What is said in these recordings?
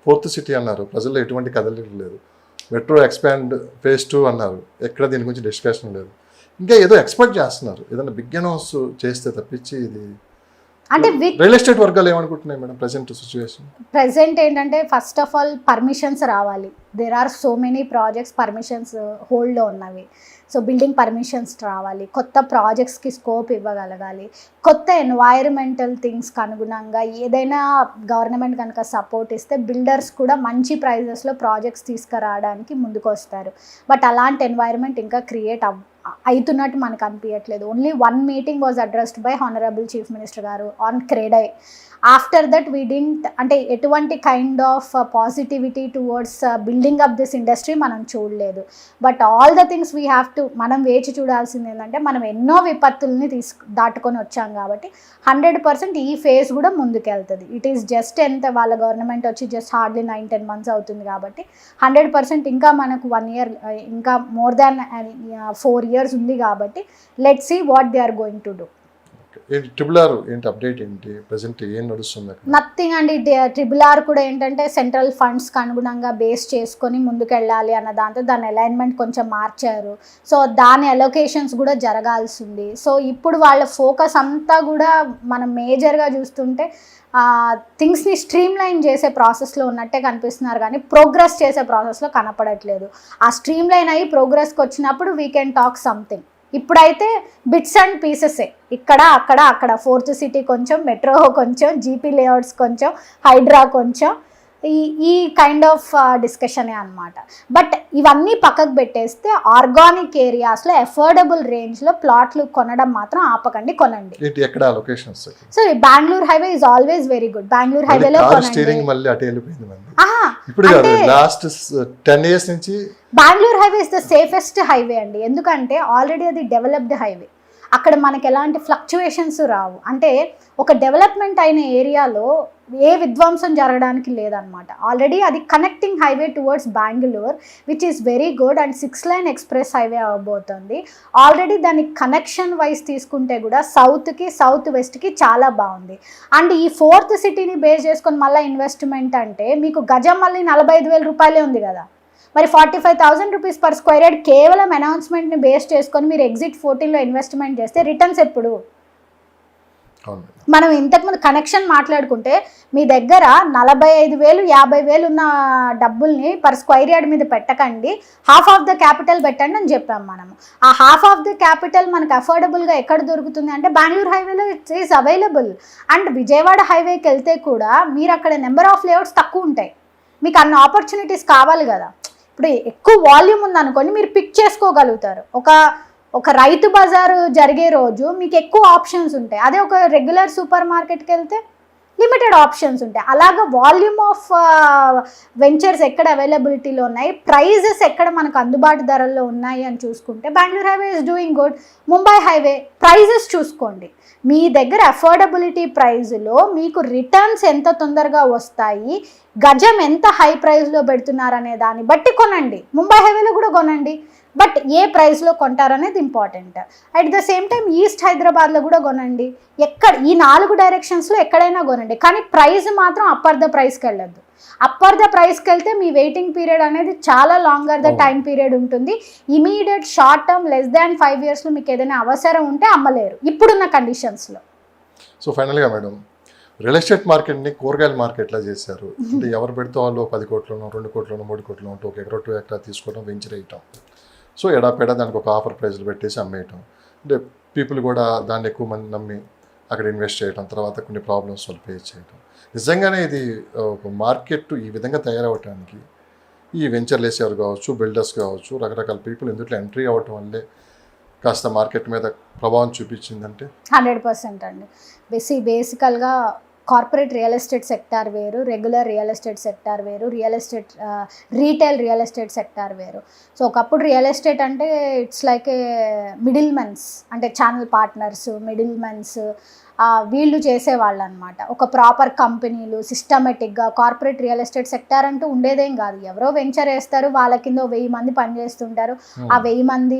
Fourth city అన్నారు, ప్రజల్లో ఎటువంటి కదలిక లేదు. మెట్రో ఎక్స్పాండ్ ఫేజ్ 2 అన్నారు, ఎక్కడ దీని గురించి డిస్కషన్ లేదు. ఇంకా ఏదో ఎక్స్పెక్ట్ చేస్తున్నారు, ఏదైనా బిగ్ అనౌన్స్ చేస్తే తప్పించి. ఇది అంటే రియల్ ఎస్టేట్ వర్గాలు ఏమనుకుంటున్నాయి మేడం ప్రెసెంట్ ఏంటంటే ఫస్ట్ ఆఫ్ ఆల్ పర్మిషన్స్ రావాలి. There are so many projects permissions హోల్డ్లో ఉన్నవి. సో బిల్డింగ్ పర్మిషన్స్ రావాలి, కొత్త ప్రాజెక్ట్స్కి స్కోప్ ఇవ్వగలగాలి, కొత్త ఎన్వైరన్మెంటల్ థింగ్స్కి అనుగుణంగా ఏదైనా గవర్నమెంట్ కనుక సపోర్ట్ ఇస్తే బిల్డర్స్ కూడా మంచి ప్రైజెస్లో ప్రాజెక్ట్స్ తీసుకురావడానికి ముందుకు వస్తారు. బట్ అలాంటి ఎన్వైరన్మెంట్ ఇంకా క్రియేట్ అవుతున్నట్టు మనకు అనిపించట్లేదు. Only 1 meeting was addressed by honourable chief minister garu on CREDAI. After that we didn't అంటే ఎటువంటి kind of positivity towards building up this industry మనం చూడలేదు. But all the things we have to మనం వేచి చూడాల్సింది ఏంటంటే మనం ఎన్నో విపత్తుల్ని దాటుకొని వచ్చాం కాబట్టి 100% ఈ ఫేజ్ కూడా ముందుకెళ్తుంది. ఇట్ ఈస్ జస్ట్ ఎంత వాళ్ళ గవర్నమెంట్ వచ్చి జస్ట్ హార్డ్లీ 9-10 months అవుతుంది కాబట్టి 100% ఇంకా మనకు 1 year ఇంకా మోర్ దాన్ 4 years ఉంది కాబట్టి let's see what they are going to do. Triple R ఏంటి అప్డేట్ ఏంటి, ప్రెజెంట్ ఏం నడుస్తుంది? నథింగ్ అండి. ట్రిబుల్-ఆర్ కూడా ఏంటంటే సెంట్రల్ ఫండ్స్కి అనుగుణంగా బేస్ చేసుకొని ముందుకెళ్ళాలి అన్న దాంతో దాని అలైన్మెంట్ కొంచెం మార్చారు. సో దాని అలొకేషన్స్ కూడా జరగాల్సి ఉంది. సో ఇప్పుడు వాళ్ళ ఫోకస్ అంతా కూడా మనం మేజర్గా చూస్తుంటే థింగ్స్ని స్ట్రీమ్ లైన్ చేసే ప్రాసెస్లో ఉన్నట్టే కనిపిస్తున్నారు కానీ ప్రోగ్రెస్ చేసే ప్రాసెస్లో కనపడట్లేదు. ఆ స్ట్రీమ్ లైన్ అయ్యి ప్రోగ్రెస్కి వచ్చినప్పుడు వీ కెన్ టాక్ సంథింగ్. ఇప్పుడైతే బిట్స్ అండ్ పీసెసే, ఇక్కడ అక్కడ అక్కడ 4th సిటీ కొంచెం, మెట్రో కొంచెం, జీపీ లేఅవుట్స్ కొంచెం, హైడ్రా కొంచెం, ఈ కైండ్ ఆఫ్ డిస్కషనే అనమాట. బట్ ఇవన్నీ పక్కకు పెట్టేస్తే ఆర్గానిక్ ఏరియాస్లో అఫోర్డబుల్ రేంజ్లో ప్లాట్లు కొనడం మాత్రం ఆపకండి, కొనండి. So Bengaluru highway is always very good. Bengaluru హైవేలో Bengaluru highway is the safest highway అండి. ఎందుకంటే ఆల్రెడీ అది డెవలప్డ్ హైవే, అక్కడ మనకి ఎలాంటి ఫ్లక్చువేషన్స్ రావు. అంటే ఒక డెవలప్మెంట్ అయిన ఏరియాలో ఏ విధ్వంసం జరగడానికి లేదనమాట. ఆల్రెడీ అది connecting highway towards Bengaluru which is very good. And 6-lane express highway అవ్వబోతుంది. ఆల్రెడీ దాని కనెక్షన్ వైజ్ తీసుకుంటే కూడా సౌత్కి సౌత్ వెస్ట్కి చాలా బాగుంది. అండ్ ఈ 4th సిటీని బేస్ చేసుకొని మళ్ళీ ఇన్వెస్ట్మెంట్ అంటే మీకు గజం మళ్ళీ 45,000 రూపాయలే ఉంది కదా. మరి 45,000 రూపీస్ పర్ స్క్వేర్ యార్డ్ కేవలం అనౌన్స్మెంట్ని బేస్ చేసుకొని మీరు ఎగ్జిట్ 14లో ఇన్వెస్ట్మెంట్ చేస్తే రిటర్న్స్ ఎప్పుడు? మనం ఇంతకుముందు కనెక్షన్ మాట్లాడుకుంటే మీ దగ్గర 45,000 50,000 ఉన్న డబ్బుల్ని పర్ స్క్వేర్ యార్డ్ మీద పెట్టకండి, హాఫ్ ఆఫ్ ద క్యాపిటల్ పెట్టండి అని చెప్పాం మనము. ఆ హాఫ్ ఆఫ్ ద క్యాపిటల్ మనకు అఫోర్డబుల్గా ఎక్కడ దొరుకుతుంది అంటే బెంగళూరు హైవేలో it is available. And Vijayawada హైవేకి వెళ్తే కూడా మీరు అక్కడ నెంబర్ ఆఫ్ లేఅవుట్స్ తక్కువ ఉంటాయి, మీకు అన్ని ఆపర్చునిటీస్ కావాలి కదా. ఇప్పుడు ఎక్కువ వాల్యూమ్ ఉందనుకోండి మీరు పిక్ చేసుకోగలుగుతారు. ఒక రైతు బజారు జరిగే రోజు మీకు ఎక్కువ ఆప్షన్స్ ఉంటాయి. అదే ఒక రెగ్యులర్ సూపర్ మార్కెట్కి వెళ్తే లిమిటెడ్ ఆప్షన్స్ ఉంటాయి. అలాగా వాల్యూమ్ ఆఫ్ వెంచర్స్ ఎక్కడ అవైలబిలిటీలో ఉన్నాయి, ప్రైజెస్ ఎక్కడ మనకు అందుబాటు ధరల్లో ఉన్నాయి అని చూసుకుంటే Bengaluru highway is doing good. Mumbai highway prices చూసుకోండి, మీ దగ్గర అఫోర్డబిలిటీ ప్రైజ్లో మీకు రిటర్న్స్ ఎంత తొందరగా వస్తాయి, గజం ఎంత హై ప్రైస్లో పెడుతున్నారనే దాన్ని బట్టి కొనండి. ముంబై హైవేలో కూడా కొనండి, బట్ ఏ ప్రైస్లో కొంటారనేది important. At the same time east హైదరాబాద్లో కూడా కొనండి. ఈ 4 డైరెక్షన్స్లో ఎక్కడైనా కొనండి, కానీ ప్రైస్ మాత్రం అప్పర్ ద ప్రైస్కి వెళ్ళద్దు. అప్పర్ ద ప్రైస్కి వెళ్తే మీ వెయిటింగ్ పీరియడ్ అనేది చాలా లాంగర్ ద టైం పీరియడ్ ఉంటుంది. Immediate short term less than 5 yearsలో మీకు ఏదైనా అవసరం ఉంటే అమ్మలేరు ఇప్పుడున్న కండిషన్స్లో. సో ఫైనల్గా మేడం, రియల్ ఎస్టేట్ మార్కెట్ని కూరగాయల మార్కెట్లా చేశారు. అంటే ఎవరు పెడితే వాళ్ళు 10 కోట్లను 2 కోట్లను 3 కోట్లను 1 ఎకరా 2 ఎకరా తీసుకోవడం, వెంచర్ వేయటం. సో ఎడాపెడా దానికి ఒక ఆఫర్ ప్రైజ్లు పెట్టేసి అమ్మేయటం. అంటే పీపుల్ కూడా దాన్ని ఎక్కువ మంది నమ్మి అక్కడ ఇన్వెస్ట్ చేయడం, తర్వాత కొన్ని ప్రాబ్లమ్స్ వాళ్ళు ఫేస్ చేయడం. నిజంగానే ఇది ఒక మార్కెట్ ఈ విధంగా తయారవటానికి ఈ వెంచర్లు వేసేవారు కావచ్చు, బిల్డర్స్ కావచ్చు, రకరకాల పీపుల్ ఇందులో ఎంట్రీ అవ్వటం వల్లే కాస్త మార్కెట్ మీద ప్రభావం చూపించిందంటే 100% అండి. బేసికల్గా కార్పొరేట్ రియల్ ఎస్టేట్ సెక్టార్ వేరు, రెగ్యులర్ రియల్ ఎస్టేట్ సెక్టార్ వేరు, రీటైల్ రియల్ ఎస్టేట్ సెక్టార్ వేరు. సో ఒకప్పుడు రియల్ ఎస్టేట్ అంటే it's like a middle mens, అంటే ఛానల్ పార్ట్నర్స్, మిడిల్ మెన్స్, వీళ్ళు చేసేవాళ్ళు అనమాట. ఒక ప్రాపర్ కంపెనీలు సిస్టమేటిక్గా కార్పొరేట్ రియల్ ఎస్టేట్ సెక్టార్ అంటూ ఉండేదేం కాదు. ఎవరో వెంచర్ వేస్తారు, వాళ్ళ కింద 1000 మంది పనిచేస్తుంటారు. ఆ 1000 మంది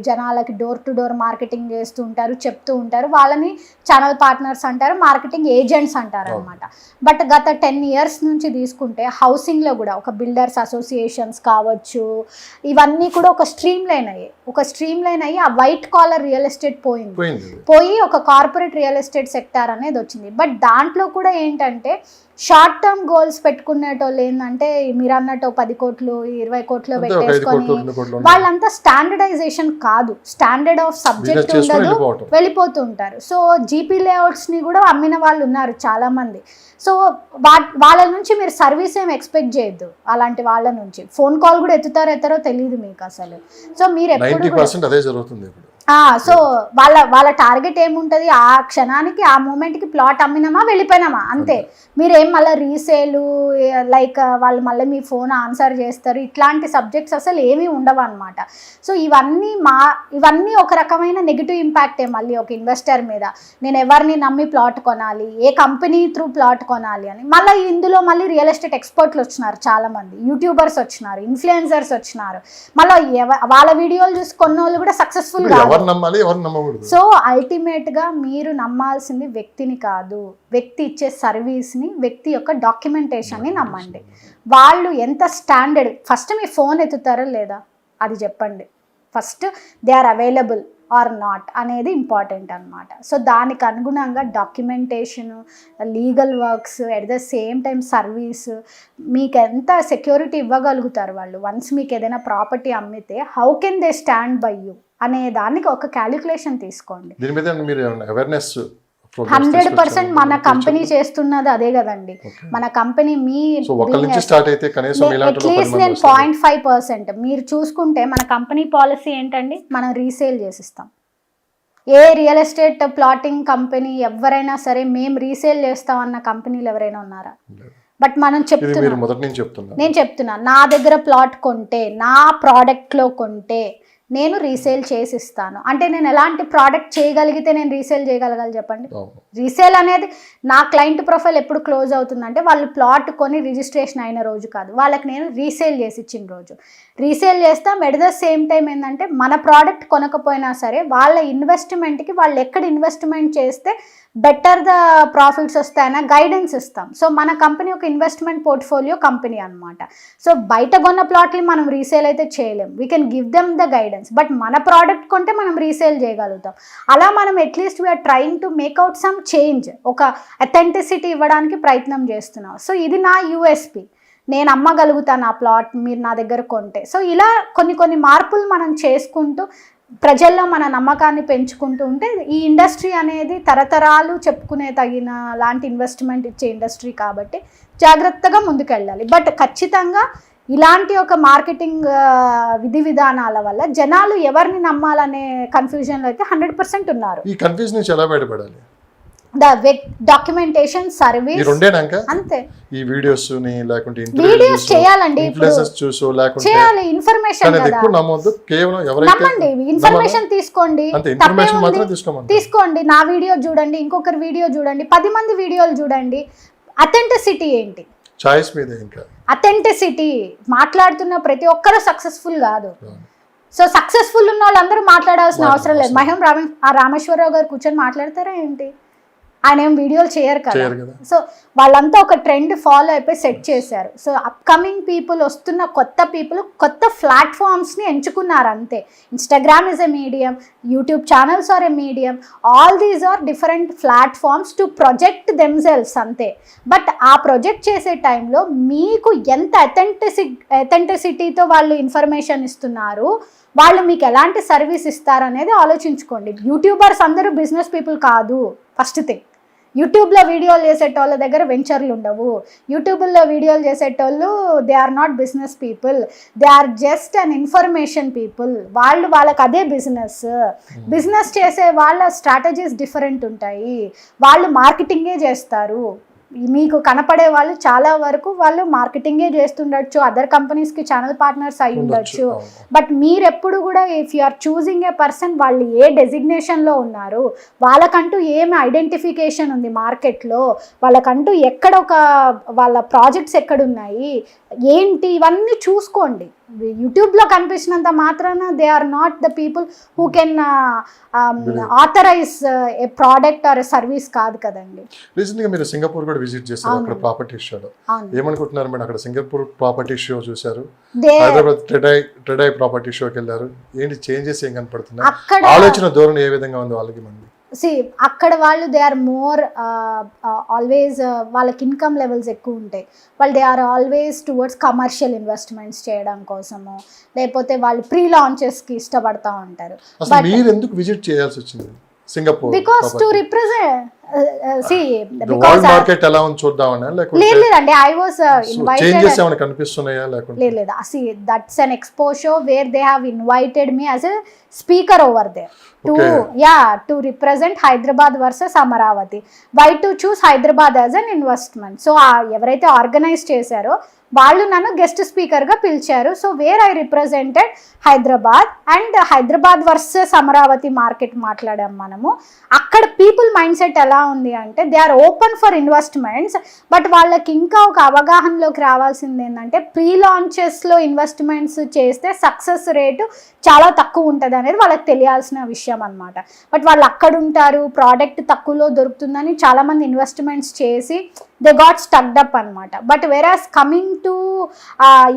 జనాలకి డోర్ టు డోర్ మార్కెటింగ్ చేస్తూ ఉంటారు, చెప్తూ ఉంటారు. వాళ్ళని ఛానల్ పార్ట్నర్స్ అంటారు, మార్కెటింగ్ ఏజెంట్స్ అంటారు అనమాట. బట్ గత 10 years నుంచి తీసుకుంటే హౌసింగ్లో కూడా ఒక బిల్డర్స్ అసోసియేషన్స్ కావచ్చు, ఇవన్నీ కూడా ఒక స్ట్రీమ్ లైన్ అయ్యి ఆ వైట్ కాలర్ రియల్ ఎస్టేట్ పోయి ఒక కార్పొరేట్ రియల్ ఎస్టేట్ సెక్టార్ అనేది వచ్చింది. బట్ దాంట్లో కూడా ఏంటంటే షార్ట్ టర్మ్ గోల్స్ పెట్టుకునేటోళ్ళు ఏంటంటే మీరు అన్నట్టు 10 కోట్లు 20 కోట్లు పెట్టేసుకొని వాళ్ళంతా స్టాండర్డైజేషన్ కాదు, స్టాండర్డ్ ఆఫ్ సబ్జెక్ట్ ఉండదు, వెళ్ళిపోతూ ఉంటారు. సో జీపీ లేఅవుట్స్ని కూడా అమ్మిన వాళ్ళు ఉన్నారు చాలా మంది. సో వాళ్ళ నుంచి మీరు సర్వీస్ ఏం ఎక్స్పెక్ట్ చేయొద్దు. అలాంటి వాళ్ళ నుంచి ఫోన్ కాల్ కూడా ఎత్తారో తెలియదు మీకు అసలు. సో మీరు ఎప్పుడు సో వాళ్ళ టార్గెట్ ఏముంటుంది, ఆ క్షణానికి ఆ మూమెంట్కి ప్లాట్ అమ్మినామా వెళ్ళిపోయినామా అంతే. మీరేం మళ్ళీ రీసేలు లైక్ వాళ్ళు మళ్ళీ మీ ఫోన్ ఆన్సర్ చేస్తారు, ఇట్లాంటి సబ్జెక్ట్స్ అసలు ఏమీ ఉండవు అనమాట. సో ఇవన్నీ ఒక రకమైన నెగిటివ్ ఇంపాక్టే మళ్ళీ ఒక ఇన్వెస్టర్ మీద. నేను ఎవరిని నమ్మి ప్లాట్ కొనాలి, ఏ కంపెనీ త్రూ ప్లాట్ కొనాలి అని. మళ్ళీ ఇందులో మళ్ళీ రియల్ ఎస్టేట్ ఎక్స్పర్ట్లు వచ్చినారు చాలామంది, యూట్యూబర్స్ వచ్చినారు, ఇన్ఫ్లుయెన్సర్స్ వచ్చినారు. మళ్ళీ వాళ్ళ వీడియోలు చూసి కొన్న వాళ్ళు కూడా సక్సెస్ఫుల్ కాదు. సో అల్టిమేట్ గా మీరు నమ్మాల్సింది వ్యక్తిని కాదు, వ్యక్తి ఇచ్చే సర్వీస్ ని, వ్యక్తి యొక్క డాక్యుమెంటేషన్ ని నమ్మండి. వాళ్ళు ఎంత స్టాండర్డ్, ఫస్ట్ మీ ఫోన్ ఎత్తుతారో లేదా అది చెప్పండి. First they are available or not అనేది ఇంపార్టెంట్ అనమాట. సో దానికి అనుగుణంగా documentation, legal works, at the same time service, మీకు ఎంత సెక్యూరిటీ ఇవ్వగలుగుతారు వాళ్ళు. వన్స్ మీకు ఏదైనా ప్రాపర్టీ అమ్మితే how can they stand by you అనే దానికి ఒక క్యాలిక్యులేషన్ తీసుకోండి. 100% మన కంపెనీ చేస్తున్నది అదే కదండి. మన కంపెనీ అట్లీస్ట్ నేను 0.5% మీరు చూసుకుంటే మన కంపెనీ పాలసీ ఏంటండి, మనం రీసేల్ చేసిస్తాం. ఏ రియల్ ఎస్టేట్ ప్లాటింగ్ కంపెనీ ఎవరైనా సరే మేము రీసేల్ చేస్తామన్న కంపెనీలు ఎవరైనా ఉన్నారా? బట్ మనం నేను చెప్తున్నా నా దగ్గర ప్లాట్ కొంటే, నా ప్రోడక్ట్లో కొంటే నేను రీసేల్ చేసిస్తాను అంటే నేను ఎలాంటి ప్రోడక్ట్ చేయగలిగితే నేను రీసేల్ చేయగలగాలి చెప్పండి. రీసేల్ అనేది నా క్లయింట్ ప్రొఫైల్ ఎప్పుడు క్లోజ్ అవుతుందంటే వాళ్ళు ప్లాట్ కొని రిజిస్ట్రేషన్ అయిన రోజు కాదు, వాళ్ళకి నేను రీసేల్ చేసి ఇచ్చిన రోజు. రీసేల్ చేస్తాం. ఎట్ ద సేమ్ టైం ఏంటంటే మన ప్రోడక్ట్ కొనకపోయినా సరే వాళ్ళ ఇన్వెస్ట్మెంట్కి వాళ్ళు ఎక్కడ ఇన్వెస్ట్మెంట్ చేస్తే బెటర్ ద ప్రాఫిట్స్ వస్తాయన్న గైడెన్స్ ఇస్తాం. సో మన కంపెనీ ఒక ఇన్వెస్ట్మెంట్ పోర్ట్ఫోలియో కంపెనీ అనమాట. సో బయట కొన్న ప్లాట్లు మనం రీసేల్ అయితే చేయలేం, we can give them the guidance. But మన ప్రోడక్ట్ కొంటే మనం రీసేల్ చేయగలుగుతాం. అలా మనం at least we are trying to make out some change, ఒక అథెంటిసిటీ ఇవ్వడానికి ప్రయత్నం చేస్తున్నాం. సో ఇది నా యూఎస్పి, నేను అమ్మగలుగుతాను ఆ ప్లాట్ మీరు నా దగ్గర కొంటే. సో ఇలా కొన్ని మార్పులు మనం చేసుకుంటూ ప్రజల్లో మన నమ్మకాన్ని పెంచుకుంటూ ఉంటే ఈ ఇండస్ట్రీ అనేది తరతరాలు చెప్పుకునే తగిన లాంటి ఇన్వెస్ట్మెంట్ ఇచ్చే ఇండస్ట్రీ కాబట్టి జాగ్రత్తగా ముందుకెళ్ళాలి. బట్ ఖచ్చితంగా ఇలాంటి ఒక మార్కెటింగ్ విధి విధానాల వల్ల జనాలు ఎవరిని నమ్మాలనే కన్ఫ్యూజన్లో అయితే 100% ఉన్నారు. ఈ కన్ఫ్యూజన్ నుంచి ఎలా బయటపడాలి? డాక్యుమెంటేషన్, సర్వీస్, అంతే. ఈ వీడియోస్ ని లేకుంటే వీడియోస్ చేయాలండి, చేయాలి. ఇన్ఫర్మేషన్ నమ్మండి, ఇన్ఫర్మేషన్ తీసుకోండి, తీసుకోండి. నా వీడియో చూడండి, ఇంకొకరి వీడియో చూడండి, 10 మంది వీడియోలు చూడండి. అథెంటిసిటీ ఏంటి? చాయిస్ మీద ఇంకా అథెంటిసిటీ. మాట్లాడుతున్న ప్రతి ఒక్కరు సక్సెస్ఫుల్ కాదు. సో సక్సెస్ఫుల్ ఉన్న వాళ్ళందరూ మాట్లాడాల్సిన అవసరం లేదు. రామేశ్వరరావు గారు కూర్చొని మాట్లాడతారా ఏంటి? ఆయన ఏం వీడియోలు చేయరు కదా. సో వాళ్ళంతా ఒక ట్రెండ్ ఫాలో అయిపోయి సెట్ చేశారు. సో అప్కమింగ్ పీపుల్, వస్తున్న కొత్త పీపుల్ కొత్త ప్లాట్ఫామ్స్ని ఎంచుకున్నారు అంతే. Instagram is a medium, YouTube channels are a medium, all these are different platforms to project themselves అంతే. బట్ ఆ ప్రొజెక్ట్ చేసే టైంలో మీకు ఎంత అథెంటిసిటీతో వాళ్ళు ఇన్ఫర్మేషన్ ఇస్తున్నారు, వాళ్ళు మీకు ఎలాంటి సర్వీస్ ఇస్తారు అనేది ఆలోచించుకోండి. యూట్యూబర్స్ అందరూ బిజినెస్ పీపుల్ కాదు. ఫస్ట్ థింగ్, యూట్యూబ్లో వీడియోలు చేసేటోళ్ళ దగ్గర వెంచర్లు ఉండవు. యూట్యూబ్లో వీడియోలు చేసేటోళ్ళు they are not business people, they are just an information people. వాళ్ళకి అదే బిజినెస్ చేసే వాళ్ళ స్ట్రాటజీస్ డిఫరెంట్ ఉంటాయి. వాళ్ళు మార్కెటింగే చేస్తారు. మీకు కనపడే వాళ్ళు చాలా వరకు వాళ్ళు మార్కెటింగే చేస్తుండొచ్చు, అదర్ కంపెనీస్కి ఛానల్ పార్ట్నర్స్ అయి ఉండొచ్చు. బట్ మీరు ఎప్పుడు కూడా if you are choosing a person, వాళ్ళు ఏ డెసిగ్నేషన్లో ఉన్నారు, వాళ్ళకంటూ ఏమి ఐడెంటిఫికేషన్ ఉంది మార్కెట్లో, వాళ్ళకంటూ ఎక్కడ ఒక వాళ్ళ ప్రాజెక్ట్స్ ఎక్కడున్నాయి ఏంటి, ఇవన్నీ చూసుకోండి. యూట్యూబ్లో కనిపించినంత మాత్రాన they are not the people who can authorize a product or service కాదు కదండి. రీసెంట్గా మీరు సింగపూర్ కూడా విజిట్ చేశారు, అక్కడ ప్రాపర్టీ షోలో ఏమనుకుంటున్నారు మేడం? అక్కడ సింగపూర్ ప్రాపర్టీ షో చూశారు, హైదరాబాద్ ట్రెడై ప్రాపర్టీ షోకి వెళ్ళారు, ఏంటి చేంజెస్ ఏం కనపడుతున్నాయి, ఆలోచన ధోరణి ఏ విధంగా ఉంది వాళ్ళకి? మంది అక్కడ వాళ్ళు దే ఆర్ మోర్ ఆల్వేస్ వాళ్ళకి ఇన్కమ్ లెవెల్స్ ఎక్కువ ఉంటాయి. వాళ్ళు they are always towards commercial investments చేయడం కోసము, లేకపోతే వాళ్ళు ప్రీ లాంచెస్కి ఇష్టపడతా ఉంటారు. మీరు ఎందుకు విజిట్ చేయాల్సి వచ్చింది Singapore? Because to represent market ఎలా ఉంది చూద్దామని, లేదండి ఐ వాస్ ఇన్వైటెడ్. కనిపిస్తున్నాయా లేదు, that's an expo show where they have invited me as a speaker over there to represent Hyderabad versus Amaravati. Why to choose Hyderabad as an investment? So ఎవరైతే organize చేశారో వాళ్ళు నన్ను guest స్పీకర్గా పిలిచారు. So where I represented Hyderabad and Hyderabad versus Amaravati market మాట్లాడాం మనము. అక్కడ people mind set ఎలా ఉంది అంటే they are open for investments, but వాళ్ళకి ఇంకా ఒక అవగాహనలోకి రావాల్సింది ఏంటంటే ప్రీ లాంచెస్లో ఇన్వెస్ట్మెంట్స్ చేస్తే సక్సెస్ రేటు చాలా తక్కువ ఉంటుంది అనేది వాళ్ళకి తెలియాల్సిన విషయం అనమాట. బట్ వాళ్ళు అక్కడ ఉంటారు, ప్రోడక్ట్ తక్కువలో దొరుకుతుందని చాలామంది ఇన్వెస్ట్మెంట్స్ చేసి దే గాట్ స్టక్డ్ అప్ అనమాట. But వెరాస్ coming to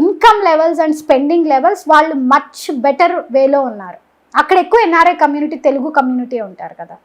income levels and spending levels వాళ్ళు మచ్ బెటర్ వేలో ఉన్నారు. అక్కడ ఎక్కువ ఎన్ఆర్ఐ కమ్యూనిటీ, తెలుగు కమ్యూనిటీ ఉంటారు కదా.